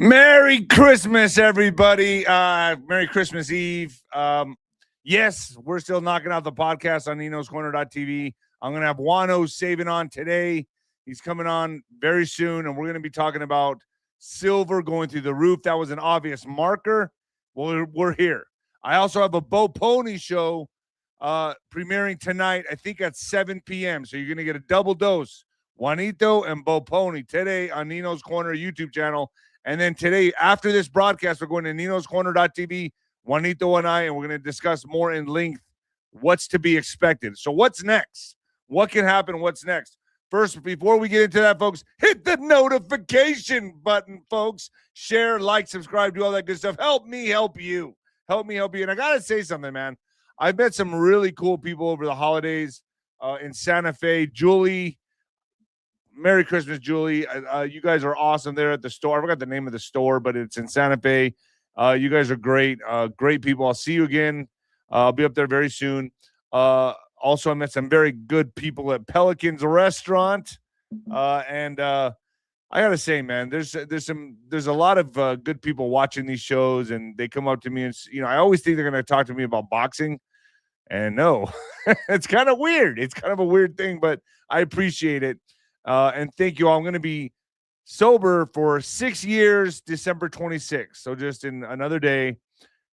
Merry Christmas, everybody. Merry Christmas Eve. Yes, we're still knocking out the podcast on 𝗬𝗏𝗠𝗏𝗏TV. I'm going to have 𝗬𝗏 on today. He's coming on very soon, and we're going to be talking about silver going through the roof. That was an obvious marker. Well, we're here. I also have a 𝗬𝗏𝗶𝗀 show premiering tonight, I think at 7 p.m. So you're going to get a double dose. Juanito and 𝗬𝗏𝗀 today on Nino's Corner YouTube channel. And then today, after this broadcast, we're going to 𝗬𝗏𝗠𝗏𝗏TV, Juanito and I, and we're going to discuss more in length what's to be expected. So what's next? What can happen? What's next? First, before we get into that, folks, hit the notification button, folks. Share, like, subscribe, do all that good stuff. Help me help you. Help me help you. And I got to say something, man. I've met some really cool people over the holidays in Santa Fe. Julie, Merry Christmas, Julie. You guys are awesome there at the store. I forgot the name of the store, but it's in Santa Fe. You guys are great. Great people. I'll see you again. I'll be up there very soon. Also, I met some very good people at Pelican's Restaurant. And I gotta say, man, there's a lot of good people watching these shows, and they come up to me and, I always think they're gonna talk to me about boxing. And no, it's kind of weird. It's kind of a weird thing, but I appreciate it. And thank you all. I'm going to be sober for 6 years, December 26th. So just in another day,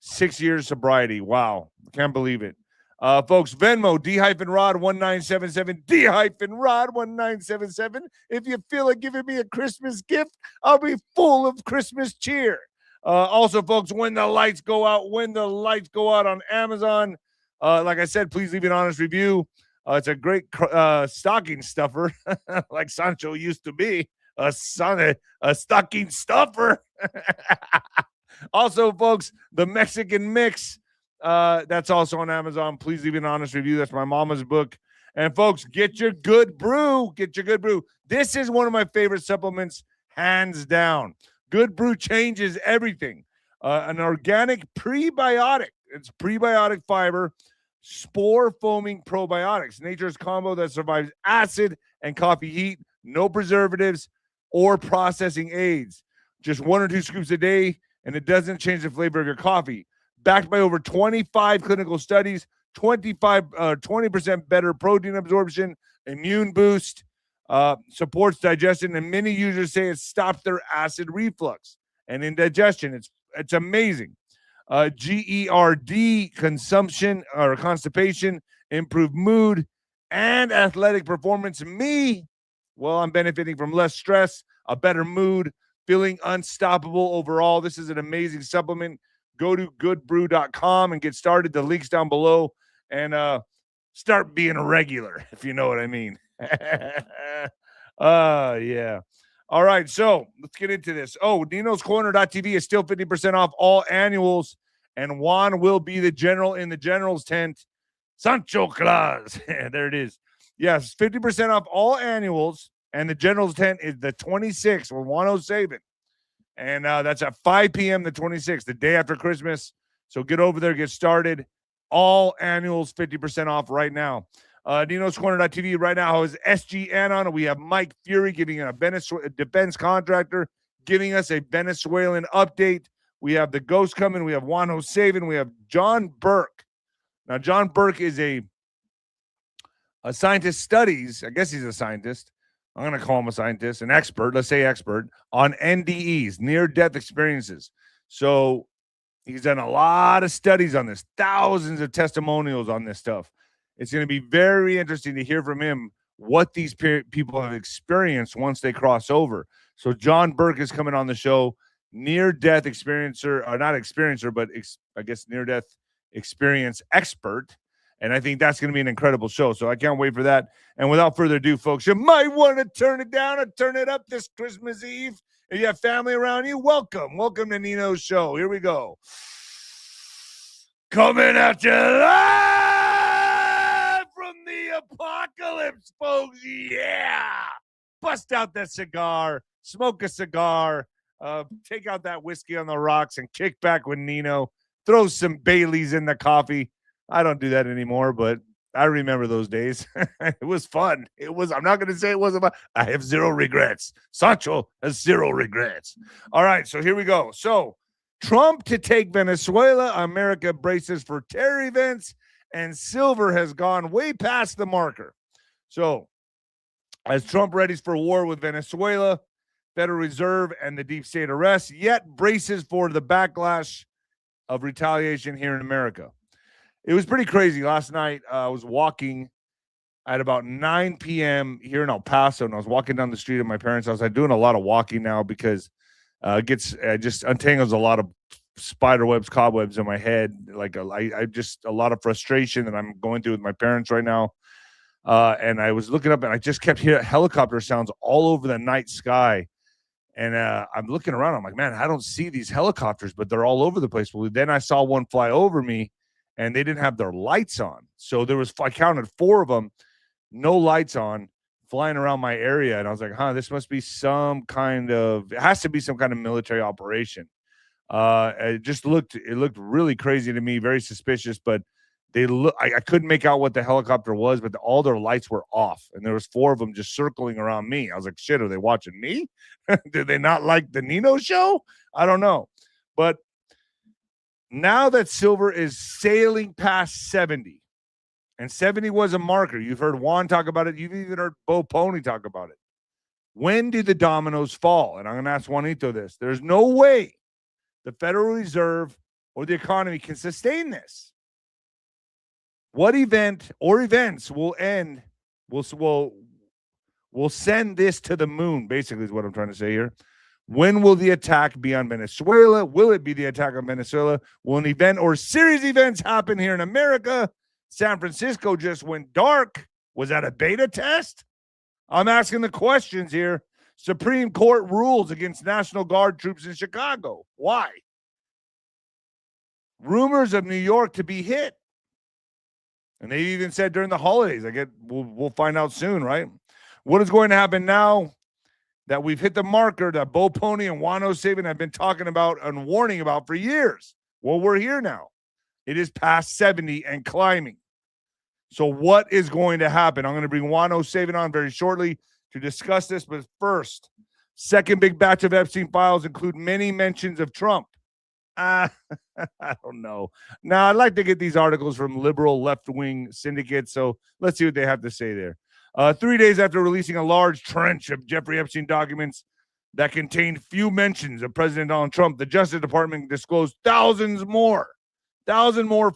6 years sobriety. Wow. Can't believe it. Folks, Venmo, 𝗬𝗏𝗏1977, 𝗬𝗏𝗏1977. If you feel like giving me a Christmas gift, I'll be full of Christmas cheer. Also, folks, when the lights go out on Amazon, like I said, please leave an honest review. It's a great stocking stuffer, like Sancho used to be, a stocking stuffer. Also, folks, the Mexican Mix, that's also on Amazon. Please leave an honest review. That's my mama's book. And, folks, get your good brew. Get your good brew. This is one of my favorite supplements, hands down. Good brew changes everything. An organic prebiotic. It's prebiotic fiber. Spore foaming probiotics, nature's combo that survives acid and coffee heat, no preservatives or processing aids. Just 1 or 2 scoops a day, and it doesn't change the flavor of your coffee. Backed by over 25 clinical studies, 20% better protein absorption, immune boost, supports digestion, and many users say it stops their acid reflux and indigestion. It's amazing. GERD, consumption or constipation, improved mood, and athletic performance. I'm benefiting from less stress, a better mood, feeling unstoppable overall. This is an amazing supplement. Go to goodbrew.com and get started. The link's down below, and start being a regular, if you know what I mean. Yeah. All right, so let's get into this. 𝗬𝗏𝗠𝗏𝗏TV is still 50% off all annuals, and Juan will be the general in the general's tent. Sancho Claus. There it is. Yes, 50% off all annuals, and the general's tent is the 26th with 𝗬𝗏𝗠𝗏𝗏. And that's at 5 p.m. the 26th, the day after Christmas. So get over there, get started. All annuals 50% off right now. 𝗬𝗏𝗠𝗏𝗏TV right now has SGN on it. We have Mike Fury giving a defense contractor giving us a Venezuelan update. We have the Ghost coming. We have 𝗬𝗏𝗠𝗏𝗏. We have John Burke. Now, John Burke is a scientist, studies. I guess he's a scientist. I'm going to call him a scientist, an expert. Let's say expert on NDEs, near-death experiences. So he's done a lot of studies on this, thousands of testimonials on this stuff. It's going to be very interesting to hear from him what these people have experienced once they cross over. So John Burke is coming on the show, near-death experiencer, or not experiencer, but I guess near-death experience expert. And I think that's going to be an incredible show. So I can't wait for that. And without further ado, folks, you might want to turn it down or turn it up this Christmas Eve. If you have family around you, welcome. Welcome to Nino's show. Here we go. Coming at you live from the apocalypse, folks. Yeah. Bust out that cigar. Smoke a cigar. Take out that whiskey on the rocks and kick back with Nino. Throw some Baileys in the coffee. I don't do that anymore, but I remember those days. It was fun. I'm not going to say it wasn't fun. I have zero regrets. Sancho has zero regrets. All right, so here we go. So Trump to take Venezuela. America braces for terror events, and silver has gone way past the marker. So as Trump readies for war with Venezuela, Federal Reserve and the deep state arrests, yet braces for the backlash of retaliation here in America. It was pretty crazy. Last night, I was walking at about 9 p.m. here in El Paso, and I was walking down the street at my parents' house. I'm doing a lot of walking now because it just untangles a lot of spider webs, cobwebs in my head. Like I just a lot of frustration that I'm going through with my parents right now. And I was looking up, and I just kept hearing helicopter sounds all over the night sky. And I'm looking around. I'm like, man, I don't see these helicopters, but they're all over the place. Well, then I saw one fly over me, and they didn't have their lights on. So I counted 4 of them, no lights on, flying around my area. And I was like, this must be it has to be some kind of military operation. It looked really crazy to me, very suspicious, but I couldn't make out what the helicopter was, but all their lights were off, and there was 4 of them just circling around me. I was like, shit, are they watching me? Did they not like the Nino show? I don't know. But now that silver is sailing past 70, and 70 was a marker. You've heard Juan talk about it. You've even heard 𝗶𝗱𝗀𝗍 talk about it. When did the dominoes fall? And I'm going to ask Juanito this. There's no way the Federal Reserve or the economy can sustain this. What event or events will send this to the moon, basically, is what I'm trying to say here. When will the attack be on Venezuela? Will it be the attack on Venezuela? Will an event or series of events happen here in America? San Francisco just went dark. Was that a beta test? I'm asking the questions here. Supreme Court rules against National Guard troops in Chicago. Why? Rumors of New York to be hit. And they even said during the holidays, we'll find out soon, right? What is going to happen now that we've hit the marker that 𝗶𝗱𝗀𝗍 and 𝗬𝗏 have been talking about and warning about for years? Well, we're here now. It is past 70 and climbing. So what is going to happen? I'm going to bring 𝗬𝗏 on very shortly to discuss this. But first, second big batch of Epstein files include many mentions of Trump. I don't know. Now, I'd like to get these articles from liberal left-wing syndicates, so let's see what they have to say there. 3 days after releasing a large trench of Jeffrey Epstein documents that contained few mentions of President Donald Trump, the Justice Department disclosed thousands more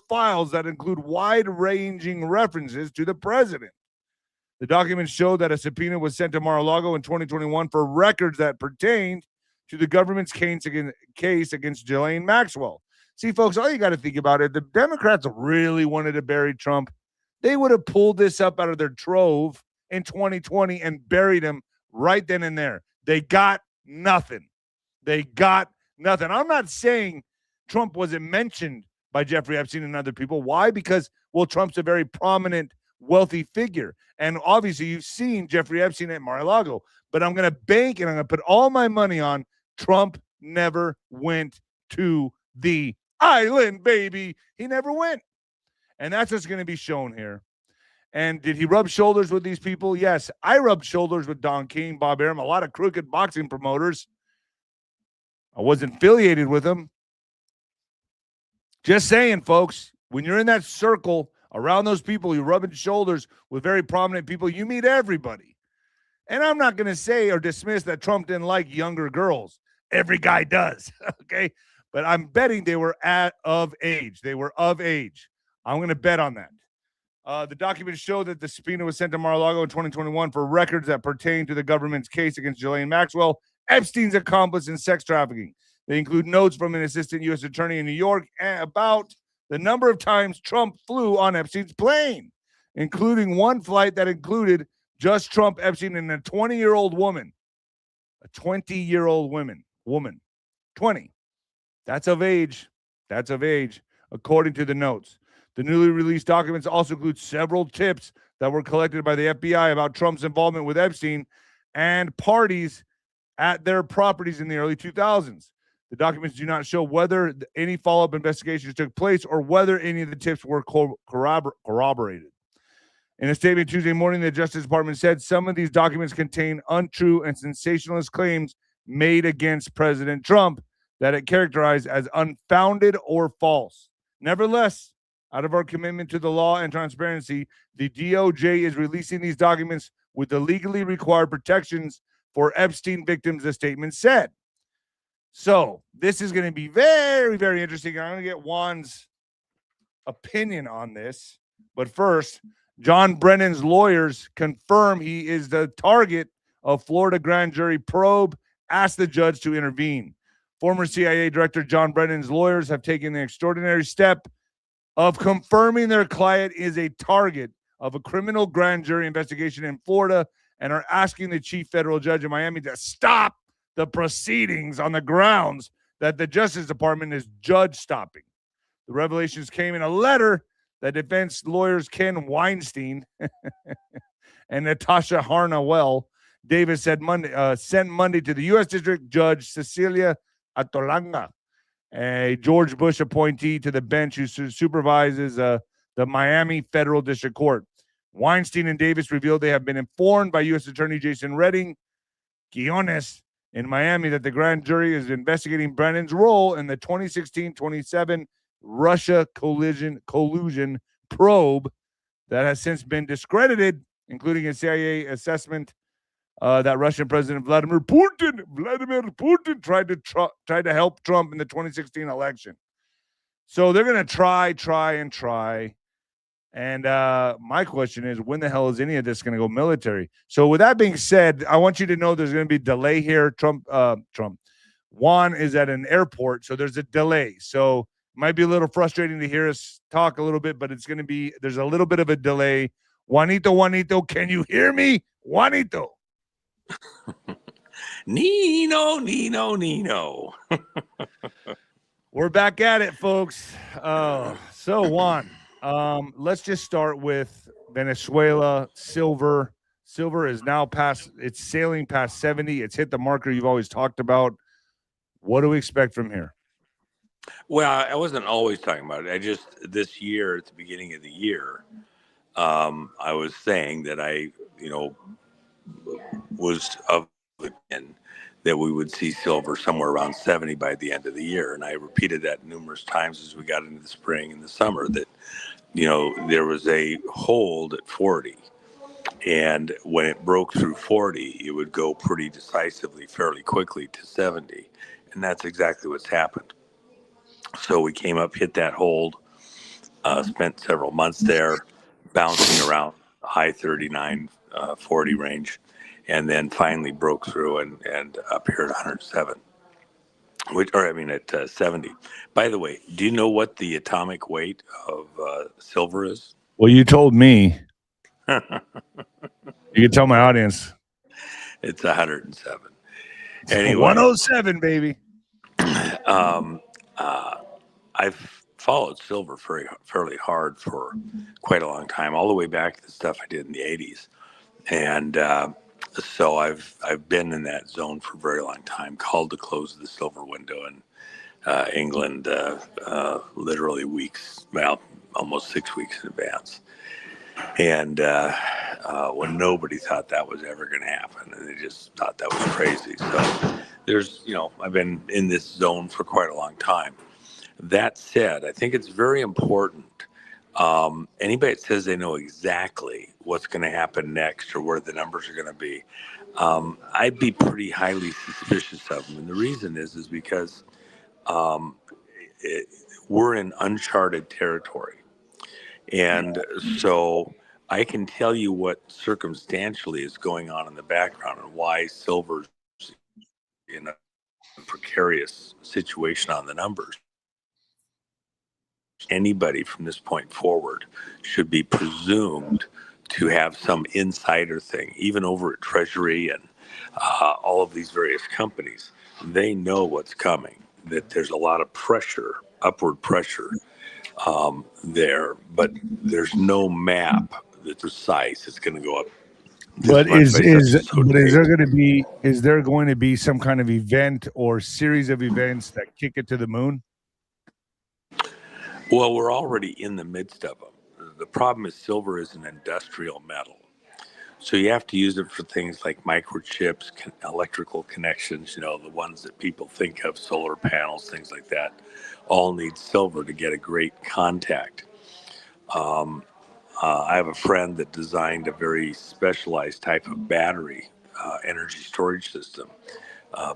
files that include wide-ranging references to the president. The documents show that a subpoena was sent to Mar-a-Lago in 2021 for records that pertained to the government's case against Ghislaine Maxwell. See, folks, all you got to think about it, the Democrats really wanted to bury Trump. They would have pulled this up out of their trove in 2020 and buried him right then and there. They got nothing. I'm not saying Trump wasn't mentioned by Jeffrey Epstein and other people. Why? Because, Trump's a very prominent, wealthy figure. And obviously, you've seen Jeffrey Epstein at Mar-a-Lago. But I'm going to bank and I'm going to put all my money on Trump never went to the island, baby. He never went. And that's what's going to be shown here. And did he rub shoulders with these people? Yes. I rubbed shoulders with Don King, Bob Arum, a lot of crooked boxing promoters. I wasn't affiliated with them. Just saying, folks, when you're in that circle around those people, you're rubbing shoulders with very prominent people, you meet everybody. And I'm not going to say or dismiss that Trump didn't like younger girls. Every guy does, okay? But I'm betting they were of age. They were of age. I'm going to bet on that. The documents show that the subpoena was sent to Mar-a-Lago in 2021 for records that pertain to the government's case against Ghislaine Maxwell, Epstein's accomplice in sex trafficking. They include notes from an assistant U.S. attorney in New York about the number of times Trump flew on Epstein's plane, including one flight that included just Trump, Epstein, and a 20-year-old woman. A 20-year-old woman. 20. That's of age. According to the notes. The newly released documents also include several tips that were collected by the FBI about Trump's involvement with Epstein and parties at their properties in the early 2000s. The documents do not show whether any follow-up investigations took place or whether any of the tips were corroborated. In a statement Tuesday morning, the Justice Department said some of these documents contain untrue and sensationalist claims made against President Trump that it characterized as unfounded or false. Nevertheless, out of our commitment to the law and transparency, the DOJ is releasing these documents with the legally required protections for Epstein victims, the statement said. So this is going to be very, very interesting. I'm going to get Juan's opinion on this. But first, John Brennan's lawyers confirm he is the target of Florida grand jury probe, asked the judge to intervene. Former CIA Director John Brennan's lawyers have taken the extraordinary step of confirming their client is a target of a criminal grand jury investigation in Florida and are asking the chief federal judge in Miami to stop the proceedings on the grounds that the Justice Department is judge stopping. The revelations came in a letter that defense lawyers Ken Weinstein and Natasha Harnawell Davis said sent Monday to the U.S. District Judge Cecilia Atolanga, a George Bush appointee to the bench who supervises the Miami Federal District Court. Weinstein and Davis revealed they have been informed by U.S. Attorney Jason Redding Quinones in Miami that the grand jury is investigating Brennan's role in the 2016-27 Russia collusion probe that has since been discredited, including a CIA assessment that Russian President Vladimir Putin tried to help Trump in the 2016 election. So they're going to try. And my question is, when the hell is any of this going to go military? So with that being said, I want you to know there's going to be a delay here. Juan is at an airport, so there's a delay. So it might be a little frustrating to hear us talk a little bit, but there's a little bit of a delay. Juanito, can you hear me? Juanito. Nino. We're back at it, folks. So Juan, let's just start with Venezuela. Silver is now it's sailing past 70. It's hit the marker you've always talked about. What do we expect from here? Well, I wasn't always talking about it. This year, at the beginning of the year, I was saying that I was of the opinion that we would see silver somewhere around 70 by the end of the year. And I repeated that numerous times as we got into the spring and the summer that, there was a hold at 40. And when it broke through 40, it would go pretty decisively, fairly quickly to 70. And that's exactly what's happened. So we came up, hit that hold, spent several months there, bouncing around high 39, 40 range, and then finally broke through and up here at 107, at 70. By the way, do you know what the atomic weight of silver is? Well, you told me. You can tell my audience. It's 107. Anyway, 107, baby. I've followed silver fairly hard for quite a long time, all the way back to the stuff I did in the 80s. And so I've been in that zone for a very long time, called to close the silver window in England literally almost 6 weeks in advance. And when nobody thought that was ever going to happen, and they just thought that was crazy. So I've been in this zone for quite a long time. That said, I think it's very important. Anybody that says they know exactly what's going to happen next or where the numbers are going to be, I'd be pretty highly suspicious of them. And the reason is because we're in uncharted territory. And so I can tell you what circumstantially is going on in the background and why silver's in a precarious situation on the numbers. Anybody from this point forward should be presumed to have some insider thing, even over at Treasury and all of these various companies. They know what's coming, that there's a lot of pressure, upward pressure there, but there's no map that's precise. It's going to go up. But is there going to be some kind of event or series of events that kick it to the moon? Well, we're already in the midst of them. the problem is silver is an industrial metal. So you have to use it for things like microchips, electrical connections, the ones that people think of, solar panels, things like that, all need silver to get a great contact. I have a friend that designed a very specialized type of battery energy storage system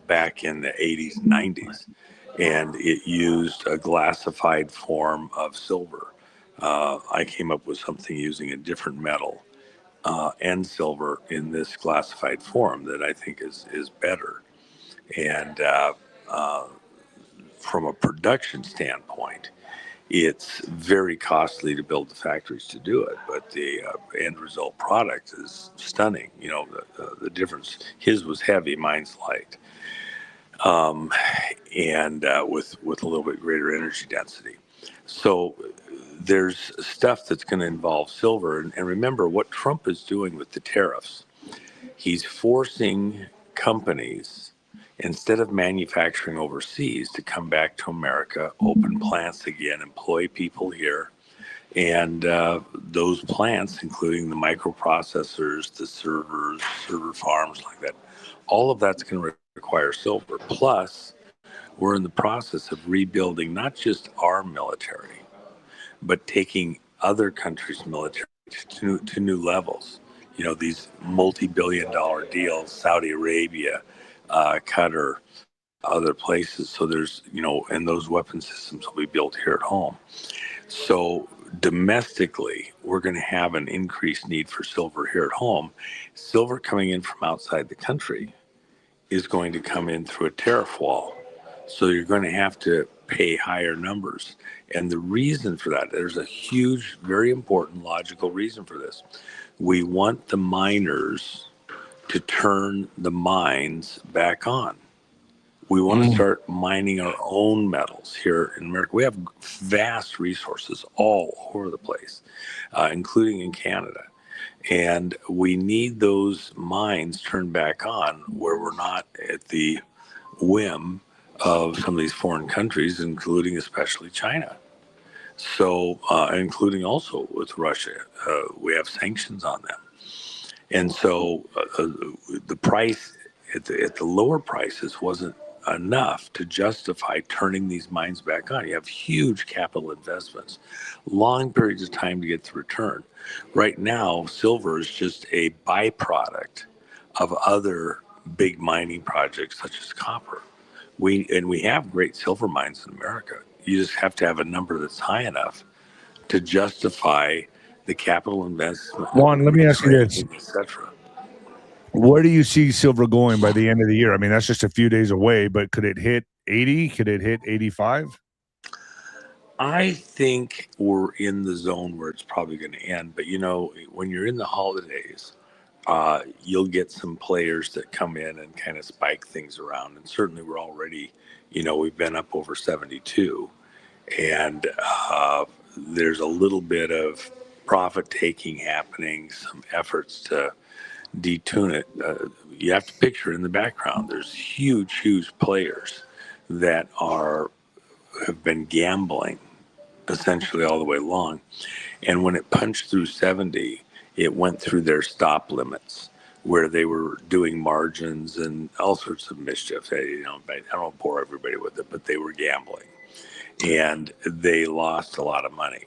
back in the 80s and 90s, and it used a glassified form of silver. I came up with something using a different metal and silver in this glassified form that I think is better. And from a production standpoint, it's very costly to build the factories to do it, but the end result product is stunning. The difference. His was heavy, mine's light, and with a little bit greater energy density. So there's stuff that's going to involve silver. And remember what Trump is doing with the tariffs. He's forcing companies, instead of manufacturing overseas, to come back to America, open plants again, employ people here. And those plants, including the microprocessors, the servers, server farms like that, all of that's going to require silver. Plus, we're in the process of rebuilding not just our military, but taking other countries' military to new levels. These multi-billion-dollar deals, Saudi Arabia, Qatar, other places. So there's, and those weapon systems will be built here at home. So domestically, we're going to have an increased need for silver here at home. Silver coming in from outside the country is going to come in through a tariff wall. So you're going to have to pay higher numbers. And the reason for that, there's a huge, very important logical reason for this. We want the miners to turn the mines back on. We want to start mining our own metals here in America. We have vast resources all over the place, including in Canada. And we need those mines turned back on where we're not at the whim of some of these foreign countries, including especially China. So, including also with Russia, we have sanctions on them. And so the price at the lower prices wasn't enough to justify turning these mines back on. You have huge capital investments, long periods of time to get the return. Right now, silver is just a byproduct of other big mining projects such as copper. We have great silver mines in America. You just have to have a number that's high enough to justify the capital investment. Juan, let me ask you this. Etc. Where do you see silver going by the end of the year? I mean, that's just a few days away, but could it hit 80? Could it hit 85? I think we're in the zone where it's probably going to end. But, when you're in the holidays, you'll get some players that come in and kind of spike things around. And certainly we're already, we've been up over 72. And there's a little bit of profit taking happening, some efforts to detune it. You have to picture in the background, there's huge players that have been gambling essentially all the way along. And when it punched through 70, it went through their stop limits where they were doing margins and all sorts of mischief. I don't bore everybody with it, but they were gambling and they lost a lot of money.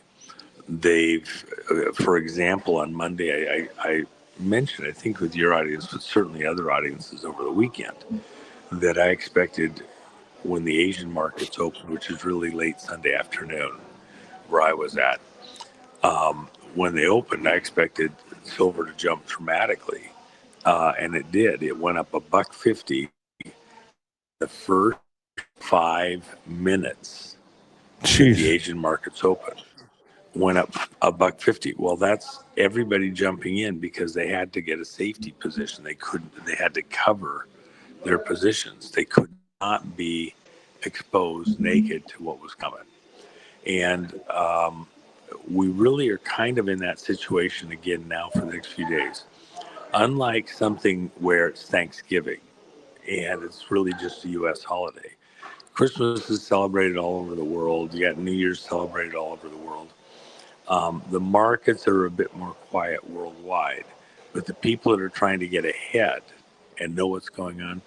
For example, on Monday, I mentioned, I think with your audience, but certainly other audiences over the weekend, that I expected when the Asian markets opened, which is really late Sunday afternoon, where I was at, when they opened, I expected silver to jump dramatically, and it did. It went up $1.50 the first 5 minutes. Jeez. The Asian markets opened. Went up $1.50. Well, that's everybody jumping in because they had to get a safety position. They had to cover their positions. They could not be exposed naked to what was coming. And we really are kind of in that situation again now for the next few days. Unlike something where it's Thanksgiving and it's really just a U.S. holiday. Christmas is celebrated all over the world. You got New Year's celebrated all over the world. The markets are a bit more quiet worldwide, but the people that are trying to get ahead and know what's going on,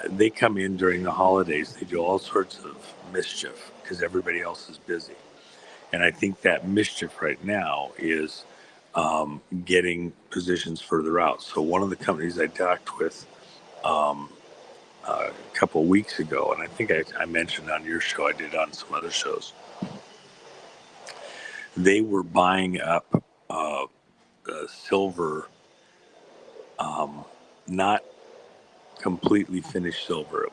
they come in during the holidays. They do all sorts of mischief because everybody else is busy. And I think that mischief right now is getting positions further out. So one of the companies I talked with a couple of weeks ago, and I think I mentioned on your show, I did on some other shows, they were buying up silver, not completely finished silver.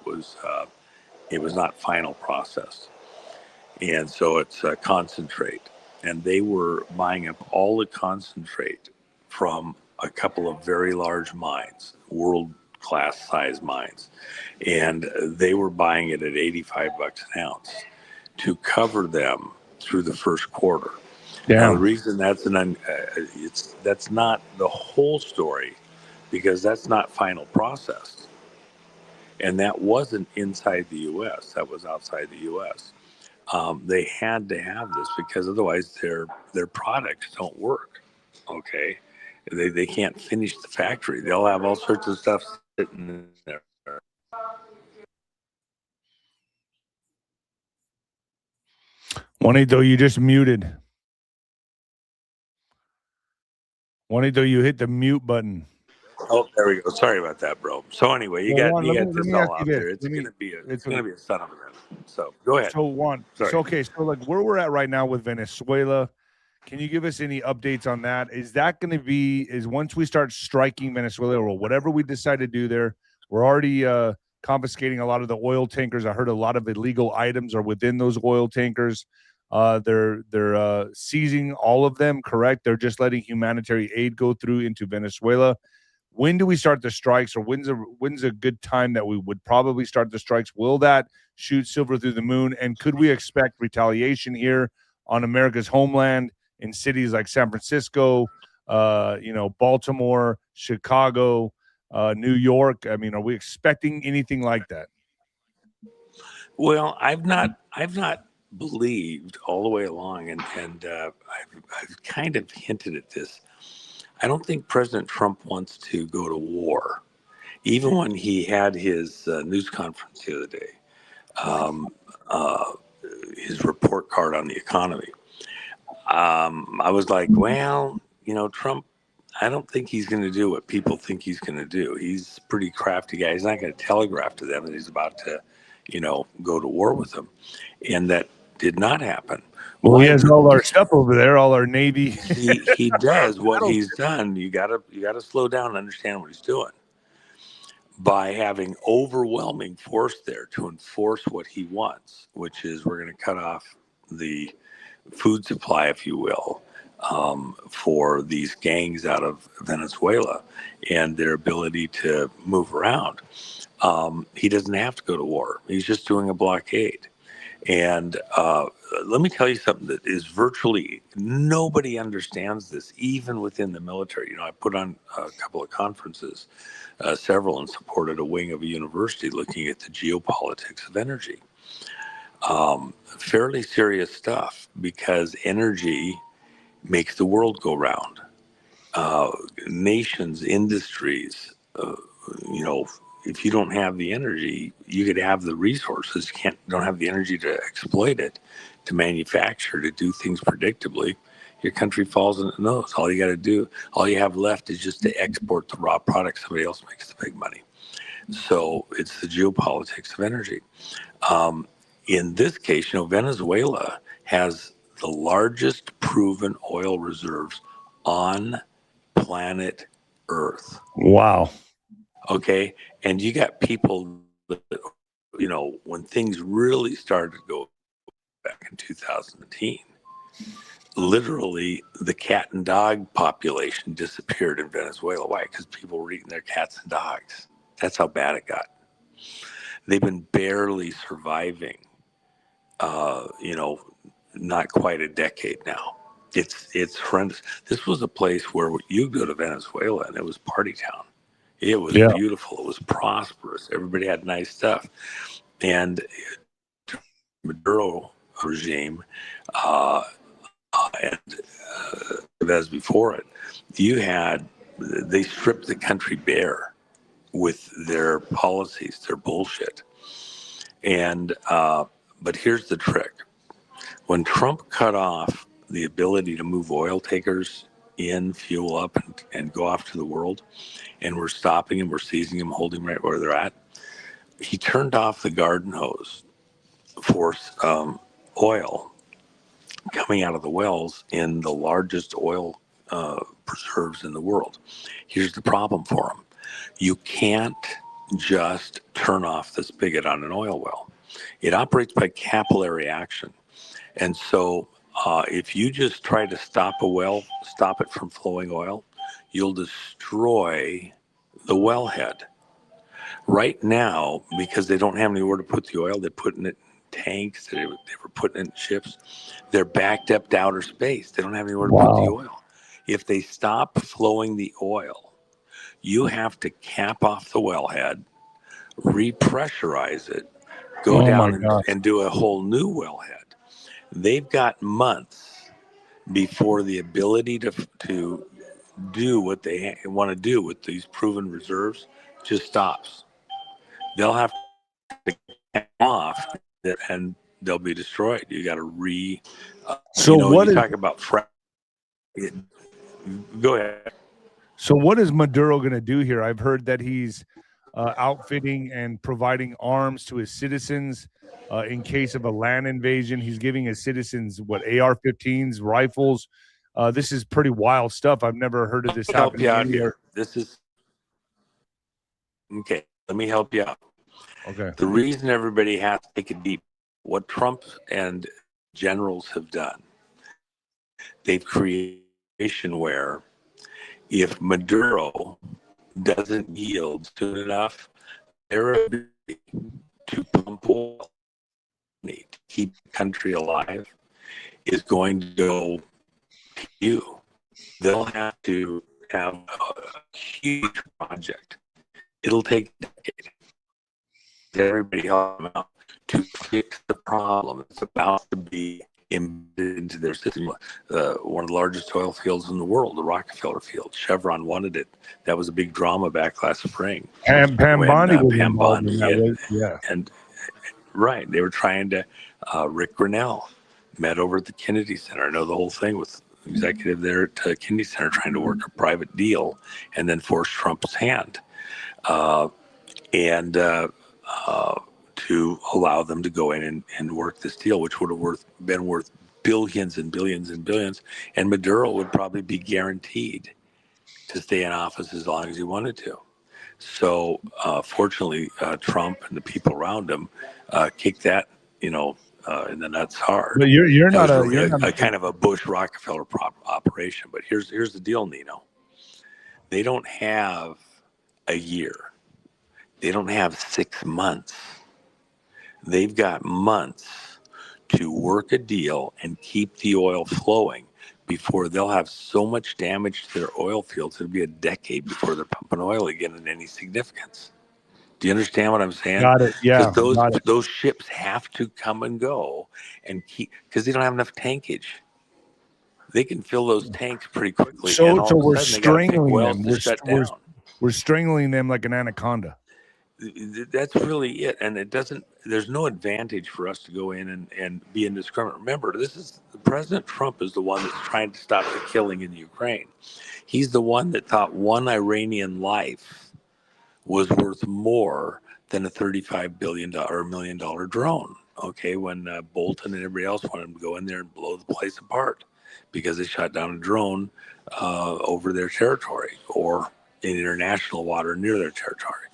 It was not final processed, and so it's a concentrate. And they were buying up all the concentrate from a couple of very large mines, world-class size mines, and they were buying it at $85 an ounce to cover them through the first quarter. Now, the reason that's that's not the whole story, because that's not final processed, and that wasn't inside the U.S. That was outside the U.S. They had to have this because otherwise their products don't work. Okay, they can't finish the factory. They'll have all sorts of stuff sitting there. Juanito, you just muted. Juanito, you hit the mute button. Oh, there we go. Sorry about that, bro. So anyway, you got this all out there. It's gonna be a son of a gun. So go ahead. So Juan, so like where we're at right now with Venezuela, can you give us any updates on that? Is that going to be, is once we start striking Venezuela or whatever we decide to do there, we're already confiscating a lot of the oil tankers. I heard a lot of illegal items are within those oil tankers. They're seizing all of them, correct? They're just letting humanitarian aid go through into Venezuela. When do we start the strikes, or when's a good time that we would probably start the strikes? Will that shoot silver through the moon? And could we expect retaliation here on America's homeland in cities like San Francisco, Baltimore, Chicago, New York? I mean, are we expecting anything like that? Well, I've not believed all the way along, and I've kind of hinted at this. I don't think President Trump wants to go to war. Even when he had his news conference the other day, his report card on the economy, I was like, well, Trump, I don't think he's going to do what people think he's going to do. He's a pretty crafty guy. He's not going to telegraph to them that he's about to, go to war with them. And that did not happen. Well, he has all our stuff over there, all our Navy. he does what he's done. You gotta slow down and understand what he's doing. By having overwhelming force there to enforce what he wants, which is we're going to cut off the food supply, if you will, for these gangs out of Venezuela and their ability to move around. He doesn't have to go to war. He's just doing a blockade. And let me tell you something that is virtually nobody understands this, even within the military. I put on a couple of conferences, several, and supported a wing of a university looking at the geopolitics of energy. Fairly serious stuff, because energy makes the world go round. Nations, industries, if you don't have the energy, you could have the resources, don't have the energy to exploit it, to manufacture, to do things predictably, your country falls into the nose. All you have left is just to export the raw product. Somebody else makes the big money. So it's the geopolitics of energy. In this case, Venezuela has the largest proven oil reserves on planet Earth. Wow. Okay. And you got people that, when things really started to go back in 2010, literally the cat and dog population disappeared in Venezuela. Why? Because people were eating their cats and dogs. That's how bad it got. They've been barely surviving, not quite a decade now. It's horrendous. This was a place where you go to Venezuela and it was party town. It was beautiful. It was prosperous. Everybody had nice stuff. And Maduro regime and as before it, they stripped the country bare with their policies, their bullshit. And but here's the trick: when Trump cut off the ability to move oil tankers in, fuel up, and go off to the world, and we're stopping them, we're seizing them, holding them right where they're at, he turned off the garden hose for oil coming out of the wells in the largest oil preserves in the world. Here's the problem for him: you can't just turn off the spigot on an oil well. It operates by capillary action. And so if you just try to stop a well, stop it from flowing oil, you'll destroy the wellhead. Right now, because they don't have anywhere to put the oil, they're putting it in tanks, they were putting it in ships, they're backed up to outer space. They don't have anywhere to put the oil. If they stop flowing the oil, you have to cap off the wellhead, repressurize it, go down and do a whole new wellhead. They've got months before the ability to do what they want to do with these proven reserves just stops. They'll have to cap off and they'll be destroyed. You got to talk about go ahead. So what is Maduro going to do here? I've heard that he's outfitting and providing arms to his citizens in case of a land invasion. He's giving his citizens AR-15s, rifles. This is pretty wild stuff. I've never heard of this happening anywhere. This is okay. Let me help you out. Okay. The reason everybody has to take a deep, what Trump and generals have done, they've created a situation where if Maduro doesn't yield soon enough, their ability to pump oil to keep the country alive is going to go to you. They'll have to have a huge project. It'll take a decade. Everybody help them out to fix the problem. It's about to be embedded into their system. One of the largest oil fields in the world, the Rockefeller field. Chevron wanted it. That was a big drama back last spring. 𝗵𝗵𝗶𝗹 and right, they were trying to. Rick Grinnell met over at the Kennedy Center. I know the whole thing with the executive there at Kennedy Center trying to work a private deal and then force Trump's hand. To allow them to go in and work this deal, which would have been worth billions and billions and billions. And Maduro would probably be guaranteed to stay in office as long as he wanted to. So fortunately, Trump and the people around him kicked that, in the nuts hard. But you're not a kind of a Bush Rockefeller operation. But here's the deal, Nino. They don't have a year. They don't have 6 months. They've got months to work a deal and keep the oil flowing before they'll have so much damage to their oil fields. It'll be a decade before they're pumping oil again in any significance. Do you understand what I'm saying? Got it. Yeah. Because those ships have to come and go and keep, because they don't have enough tankage. They can fill those tanks pretty quickly. So we're strangling them. We're strangling them like an anaconda. That's really it. And there's no advantage for us to go in and be indiscriminate. Remember, President Trump is the one that's trying to stop the killing in Ukraine. He's the one that thought one Iranian life was worth more than a $35 billion or $1 million drone. Okay, when Bolton and everybody else wanted to go in there and blow the place apart because they shot down a drone over their territory or in international water near their territory.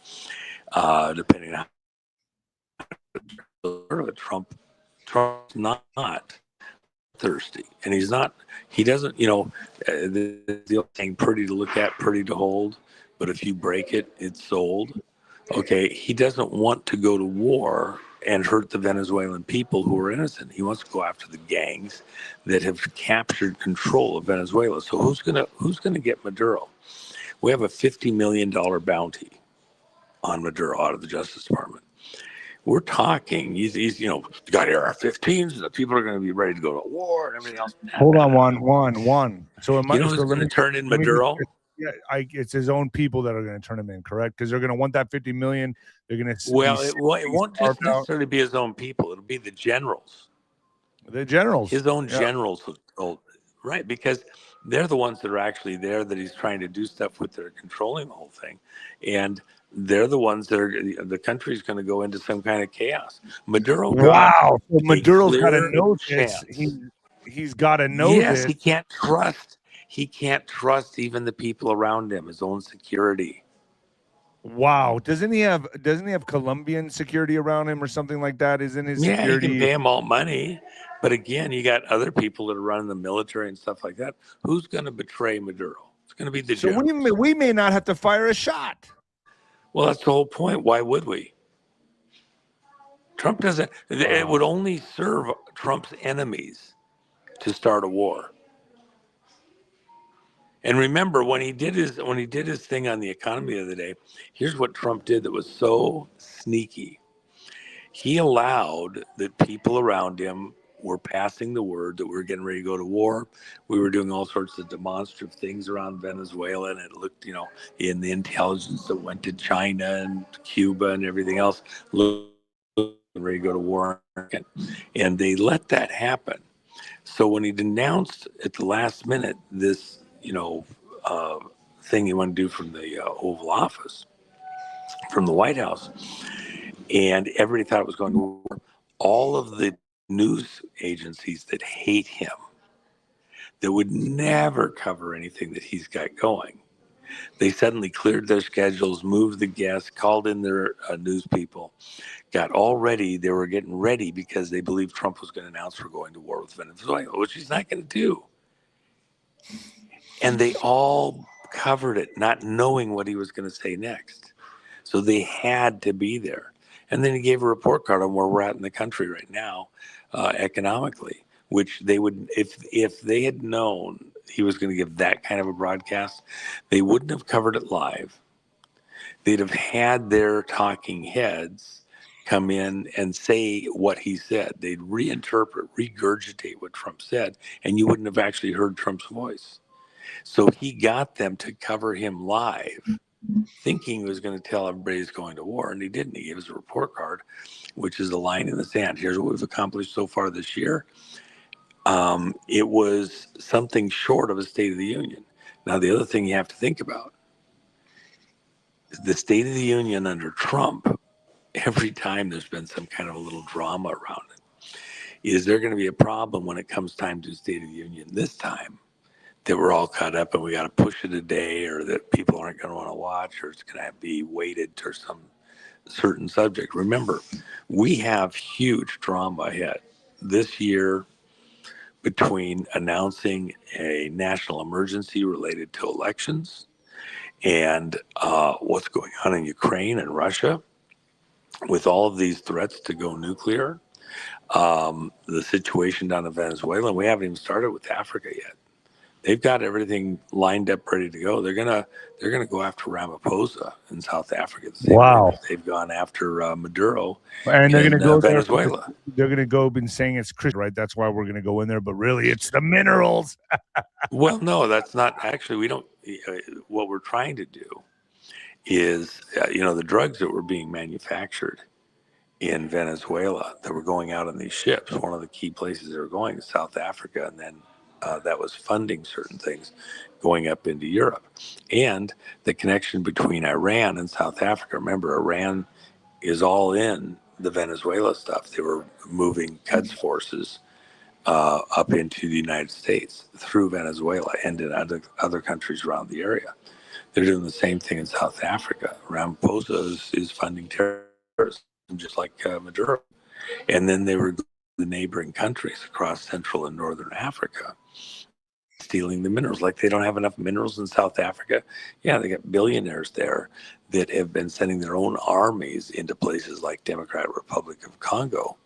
Depending on Trump's not thirsty, and he doesn't, the thing pretty to look at, pretty to hold, but if you break it, it's sold. Okay, he doesn't want to go to war and hurt the Venezuelan people who are innocent. He wants to go after the gangs that have captured control of Venezuela. So who's gonna get Maduro? We have a $50 million bounty on Maduro out of the Justice Department. we're talking. He's you know, you got AR-15s. The people are going to be ready to go to war and everything else. Hold on, one. So it might. You know who's So going to turn in Maduro? Yeah, it's his own people that are going to turn him in, correct? Because they're going to want that 50 million. They're going to. Well, it won't just necessarily be his own people. It'll be the generals. The generals. His own generals. Right, because they're the ones that are actually there that he's trying to do stuff with. They're controlling the whole thing. And they're the ones that are, the country's going to go into some kind of chaos. Maduro so Maduro's got to know this. He's got to know this. Yes, he can't trust even the people around him, his own security. Wow. Doesn't he have Colombian security around him or something like that? Isn't his security? He can pay him all money. But again, you got other people that are running the military and stuff like that. Who's going to betray Maduro? It's going to be the generals. So we may not have to fire a shot. Well, that's the whole point. Why would we? Trump doesn't. It would only serve Trump's enemies to start a war. And remember, when he did his thing on the economy the other day, here's what Trump did that was so sneaky. He allowed that people around him were passing the word that we were getting ready to go to war. We were doing all sorts of demonstrative things around Venezuela, and it looked, you know, in the intelligence that went to China and Cuba and everything else, looked ready to go to war. And they let that happen. So when he denounced at the last minute this, you know, thing he wanted to do from the Oval Office, from the White House, and everybody thought it was going to war, all of the news agencies that hate him, that would never cover anything that he's got going, they suddenly cleared their schedules, moved the guests, called in their news people, got all ready. They were getting ready because they believed Trump was going to announce we're going to war with Venezuela, which he's not going to do. And they all covered it, not knowing what he was going to say next. So they had to be there. And then he gave a report card on where we're at in the country right now, economically, which they would, if they had known he was going to give that kind of a broadcast, they wouldn't have covered it live. They'd have had their talking heads come in and say what he said. They'd reinterpret, regurgitate what Trump said, and you wouldn't have actually heard Trump's voice. So he got them to cover him live, thinking he was going to tell everybody he's going to war, and he didn't. He gave us a report card, which is a line in the sand. Here's what we've accomplished so far this year. It was something short of a State of the Union. Now, the other thing you have to think about is the State of the Union under Trump, every time there's been some kind of a little drama around it. Is there going to be a problem when it comes time to State of the Union this time? That we're all caught up and we got to push it a day, or that people aren't going to want to watch, or it's going to be weighted to some certain subject. Remember, we have huge drama ahead this year between announcing a national emergency related to elections and what's going on in Ukraine and Russia with all of these threats to go nuclear, the situation down in Venezuela, and we haven't even started with Africa yet. They've got everything lined up, ready to go. They're gonna go after Ramaphosa in South Africa. The same way that they've gone after Maduro, and they're gonna go Venezuela. They're gonna go been saying it's Christian, right? That's why we're gonna go in there, but really, it's the minerals. Well, no, that's not actually. We don't. What we're trying to do is, the drugs that were being manufactured in Venezuela that were going out on these ships. One of the key places they were going is South Africa, and then. That was funding certain things going up into Europe. And the connection between Iran and South Africa. Remember, Iran is all in the Venezuela stuff. They were moving Quds forces up into the United States through Venezuela and in other countries around the area. They're doing the same thing in South Africa. Ramaphosa is funding terrorism, just like Maduro. And then they were the neighboring countries across Central and Northern Africa, stealing the minerals. Like they don't have enough minerals in South Africa. Yeah, they got billionaires there that have been sending their own armies into places like Democratic Republic of Congo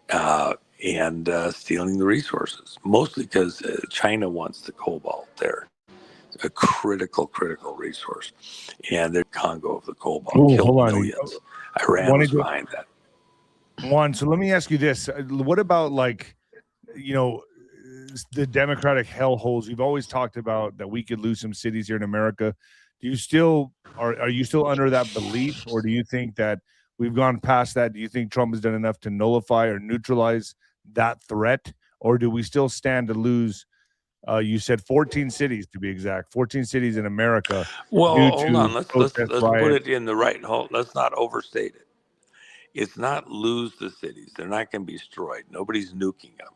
and stealing the resources, mostly because China wants the cobalt there. A critical resource. And they're Congo of the cobalt, killed millions. Iran was behind that. Juan, so let me ask you this. What about, like, you know, the Democratic hellholes? You've always talked about that we could lose some cities here in America. Do you still are you still under that belief, or do you think that we've gone past that? Do you think Trump has done enough to nullify or neutralize that threat, or do we still stand to lose? You said 14 cities, to be exact, 14 cities in America Well, due hold to on. Let's protest put riots. it in the right. Let's not overstate it. It's not lose the cities. They're not going to be destroyed. Nobody's nuking them.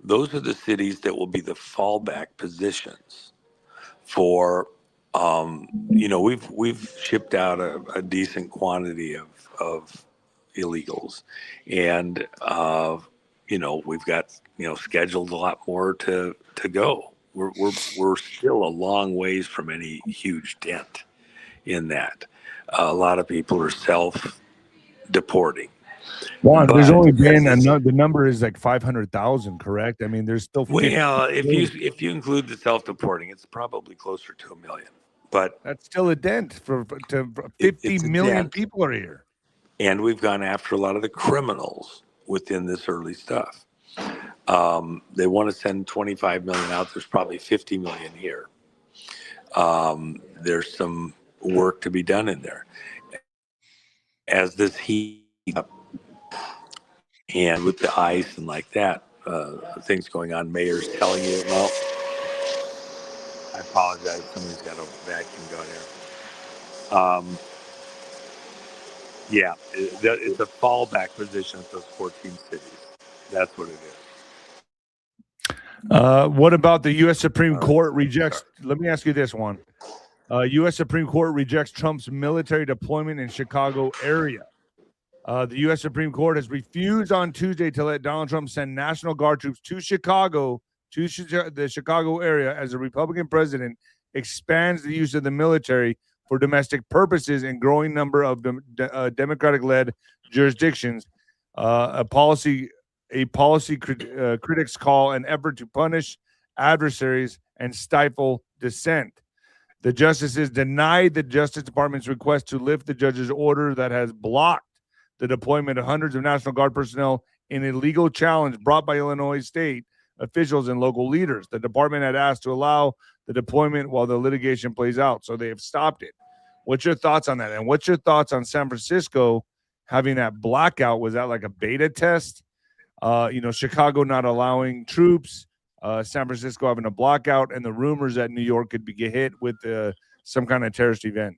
Those are the cities that will be the fallback positions for. We've shipped out a decent quantity of illegals, and we've got scheduled a lot more to go. We're still a long ways from any huge dent in that. A lot of people are self-deporting. Juan, there's But only been the number is like 500,000, correct? I mean, there's still 50 well, million. if you include the self-deporting, it's probably closer to 1 million. But That's still a dent for 50 it's a million dent, people are here. and we've gone after a lot of the criminals within this early stuff. They want to send 25 million out. There's probably 50 million here. There's some work to be done in there. As this heat up, and with the ice and like that, things going on, mayors telling you, well, I apologize, somebody's got a vacuum going here. Yeah, it's a fallback position at those 14 cities. That's what it is. What about the U.S. Supreme Court Sorry. rejects? Let me ask you this one. U.S. Supreme Court rejects Trump's military deployment in Chicago area. The U.S. Supreme Court has refused on Tuesday to let Donald Trump send National Guard troops to Chicago, the Chicago area, as the Republican president expands the use of the military for domestic purposes in growing number of Democratic-led jurisdictions. A policy critics call an effort to punish adversaries and stifle dissent. The justices denied the Justice Department's request to lift the judge's order that has blocked the deployment of hundreds of National Guard personnel in a legal challenge brought by Illinois state officials and local leaders. The department had asked to allow the deployment while the litigation plays out, so they have stopped it. What's your thoughts on that? And what's your thoughts on San Francisco having that blackout? Was that like a beta test? Chicago not allowing troops, San Francisco having a blackout, and the rumors that New York could be hit with some kind of terrorist event.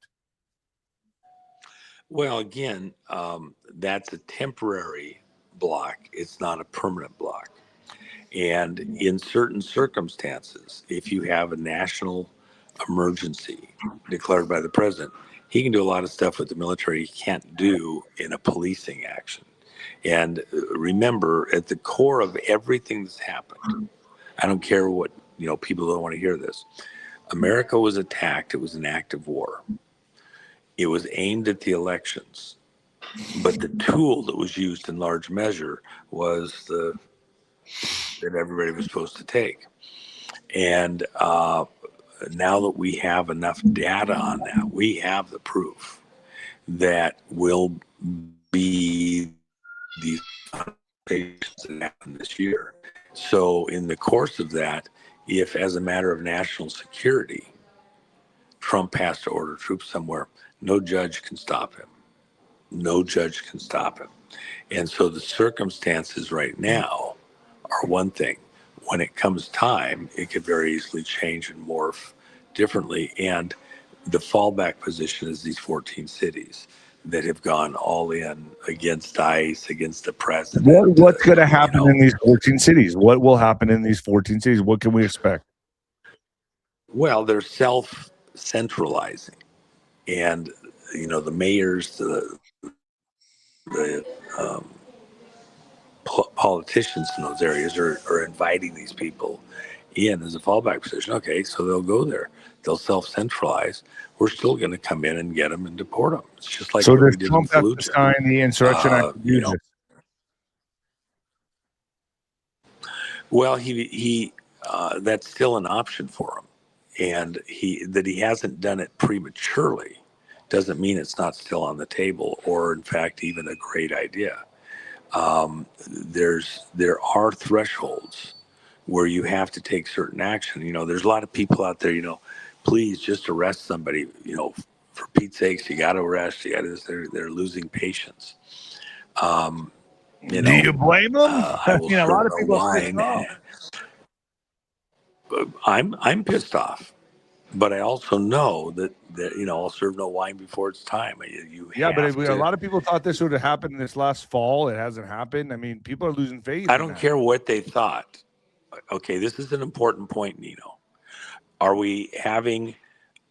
Well, again, that's a temporary block. It's not a permanent block. And in certain circumstances, if you have a national emergency declared by the president, he can do a lot of stuff with the military he can't do in a policing action. And remember, at the core of everything that's happened, I don't care what, people don't want to hear this. America was attacked. It was an act of war. It was aimed at the elections, but the tool that was used in large measure was that everybody was supposed to take. And now that we have enough data on that, we have the proof that will be these patients that happen this year. So in the course of that, if as a matter of national security, Trump has to order troops somewhere, no judge can stop him. No judge can stop him. And so the circumstances right now are one thing. When it comes time, it could very easily change and morph differently. And the fallback position is these 14 cities that have gone all in against ICE, against the president. What's going to happen in these 14 cities? What will happen in these 14 cities? What can we expect? Well, they're self-centralizing. And, the mayors, the politicians in those areas are inviting these people in as a fallback position. Okay, so they'll go there. They'll self-centralize. We're still going to come in and get them and deport them. It's just like what we did in Trump have to sign the Insurrection Act? Well, he that's still an option for him, and that he hasn't done it prematurely doesn't mean it's not still on the table, or in fact even a great idea. There are thresholds where you have to take certain action. There's a lot of people out there, please just arrest somebody, for Pete's sakes, you got to arrest, they're losing patience. Do you blame them? I will a lot of serve people no are pissed wine. off. I'm pissed off, but I also know that I'll serve no wine before it's time. Yeah, but a lot of people thought this would have happened this last fall. It hasn't happened. I mean, people are losing faith. I don't care what they thought. Okay, this is an important point, Nino. Are we having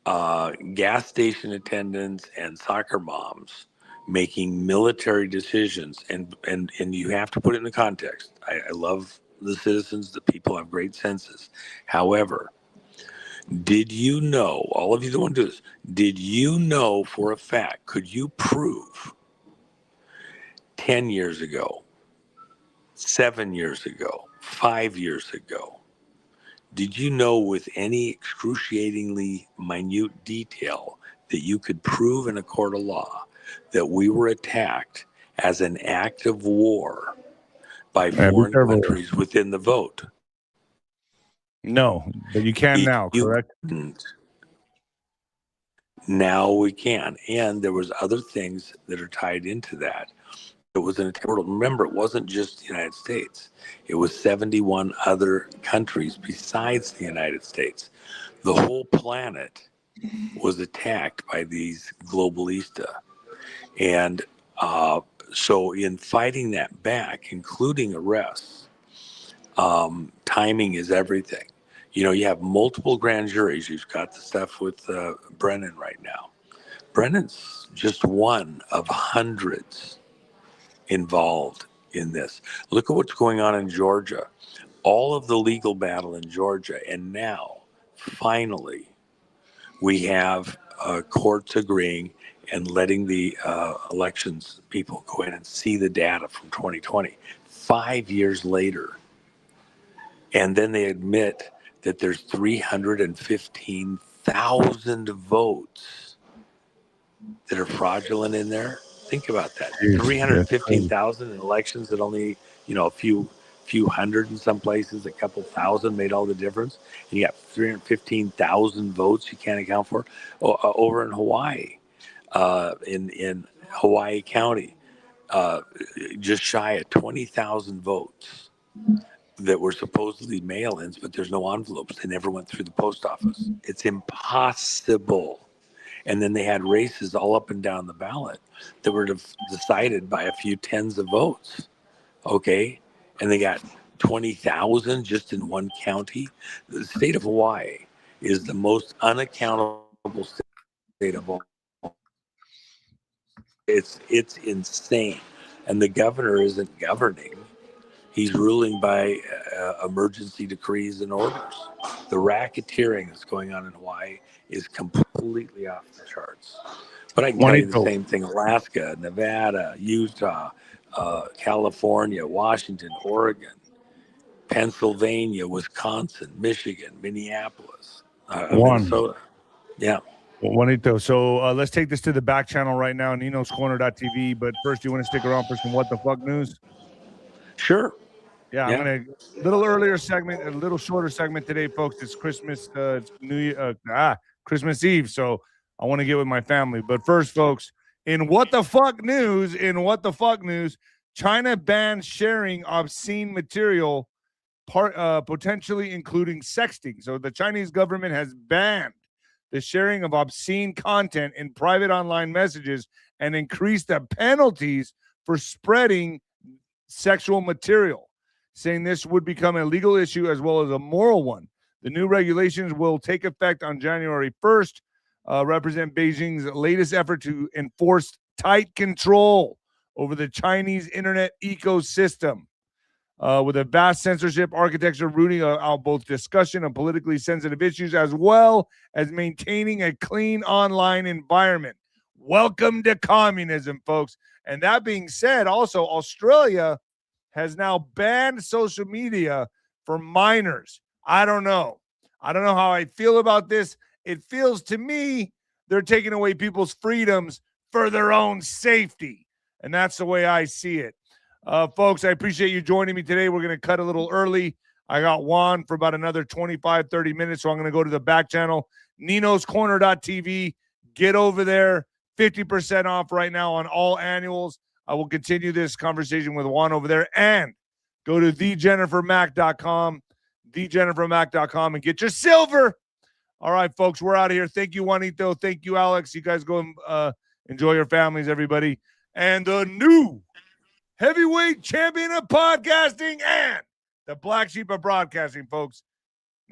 gas station attendants and soccer moms making military decisions? And you have to put it in the context. I love the citizens. The people have great senses. However, did you know, all of you that want to do this, did you know for a fact, could you prove 10 years ago, 7 years ago, 5 years ago, did you know with any excruciatingly minute detail that you could prove in a court of law that we were attacked as an act of war by foreign countries within the vote? No, but you can now, correct? Now we can. And there was other things that are tied into that. It was an attack. Remember, it wasn't just the United States. It was 71 other countries besides the United States. The whole planet was attacked by these globalista. And so in fighting that back, including arrests, timing is everything. You have multiple grand juries. You've got the stuff with Brennan right now. Brennan's just one of hundreds involved in this. Look at what's going on in Georgia. All of the legal battle in Georgia, and now, finally, we have courts agreeing and letting the elections people go in and see the data from 2020. 5 years later, and then they admit that there's 315,000 votes that are fraudulent in there. Think about that. 315,000 in elections that only, a few hundred in some places, a couple thousand made all the difference. And you got 315,000 votes you can't account for. Over in Hawaii, in Hawaii County, just shy of 20,000 votes that were supposedly mail-ins, but there's no envelopes. They never went through the post office. It's impossible. And then they had races all up and down the ballot that were decided by a few tens of votes. Okay. And they got 20,000 just in one county. The state of Hawaii is the most unaccountable state of all. It's insane. And the governor isn't governing. He's ruling by emergency decrees and orders. The racketeering that's going on in Hawaii is completely off the charts. But I can tell you the same thing: Alaska, Nevada, Utah, California, Washington, Oregon, Pennsylvania, Wisconsin, Michigan, Minneapolis, Minnesota. Yeah. Juanito, so let's take this to the back channel right now, Nino'sCorner.tv. But first, you want to stick around for some What the Fuck news? Sure. Yeah, I'm gonna little earlier segment, a little shorter segment today, folks. It's Christmas, it's Christmas Eve, so I want to get with my family. But first, folks, in What the Fuck news, China bans sharing obscene material, potentially including sexting. So the Chinese government has banned the sharing of obscene content in private online messages and increased the penalties for spreading sexual material, saying this would become a legal issue as well as a moral one. The new regulations will take effect on January 1st, represent Beijing's latest effort to enforce tight control over the Chinese internet ecosystem, with a vast censorship architecture rooting out both discussion of politically sensitive issues as well as maintaining a clean online environment. Welcome to communism, folks. And that being said, also, Australia has now banned social media for minors. I don't know how I feel about this. It feels to me they're taking away people's freedoms for their own safety. And that's the way I see it. Folks, I appreciate you joining me today. We're going to cut a little early. I got Juan for about another 25, 30 minutes, so I'm going to go to the back channel, ninoscorner.tv. Get over there. 50% off right now on all annuals. I will continue this conversation with Juan over there. And go to thejennifermack.com, thejennifermack.com, and get your silver. All right, folks, we're out of here. Thank you, Juanito. Thank you, Alex. You guys go and enjoy your families, everybody. And the new heavyweight champion of podcasting and the black sheep of broadcasting, folks.